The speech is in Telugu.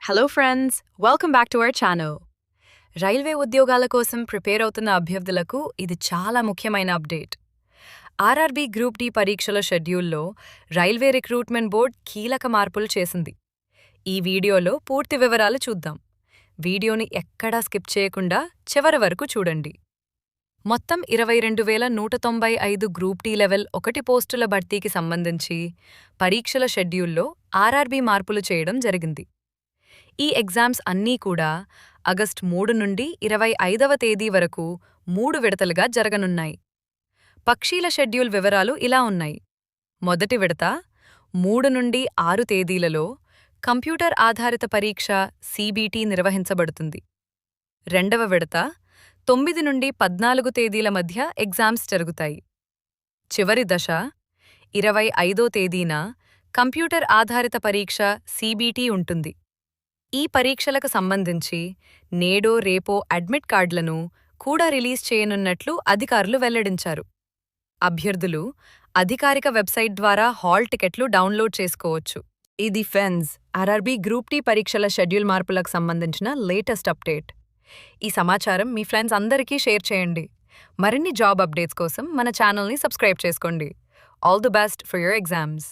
Hello friends, welcome back to our channel. Railway ఉద్యోగాల కోసం ప్రిపేర్ అవుతున్న అభ్యర్థులకు ఇది చాలా ముఖ్యమైన అప్డేట్. ఆర్ఆర్బీ గ్రూప్ డి పరీక్షల షెడ్యూల్లో రైల్వే రిక్రూట్మెంట్ బోర్డ్ కీలక మార్పులు చేసింది. ఈ వీడియోలో పూర్తి వివరాలు చూద్దాం. వీడియోని ఎక్కడా స్కిప్ చేయకుండా చివరి వరకు చూడండి. మొత్తం 22,195 గ్రూప్ డి లెవెల్ 1 పోస్టుల భర్తీకి సంబంధించి పరీక్షల షెడ్యూల్లో ఆర్ఆర్బీ మార్పులు చేయడం జరిగింది. ఈ ఎగ్జామ్స్ అన్నీ కూడా ఆగస్టు 3 నుండి 25వ తేదీ వరకు 3 విడతలుగా జరగనున్నాయి. పక్షీల షెడ్యూల్ వివరాలు ఇలా ఉన్నాయి. మొదటి విడత 3 నుండి 6 తేదీలలో కంప్యూటర్ ఆధారిత పరీక్ష సిబిటి నిర్వహించబడుతుంది. రెండవ విడత 9 నుండి 14 తేదీల మధ్య ఎగ్జామ్స్ జరుగుతాయి. చివరి దశ 25వ తేదీన కంప్యూటర్ ఆధారిత పరీక్ష సిబిటి ఉంటుంది. ఈ పరీక్షలకు సంబంధించి నేడో రేపో అడ్మిట్ కార్డులను కూడా రిలీజ్ చేయనున్నట్లు అధికారులు వెల్లడించారు. అభ్యర్థులు అధికారిక వెబ్సైట్ ద్వారా హాల్ టికెట్లు డౌన్లోడ్ చేసుకోవచ్చు. ఇది ఫ్రెండ్స్ ఆర్ఆర్బీ గ్రూప్ డి పరీక్షల షెడ్యూల్ మార్పులకు సంబంధించిన లేటెస్ట్ అప్డేట్. ఈ సమాచారం మీ ఫ్రెండ్స్ అందరికీ షేర్ చేయండి. మరిన్ని జాబ్ అప్డేట్స్ కోసం మన ఛానల్ని సబ్స్క్రైబ్ చేసుకోండి. All the best for your exams.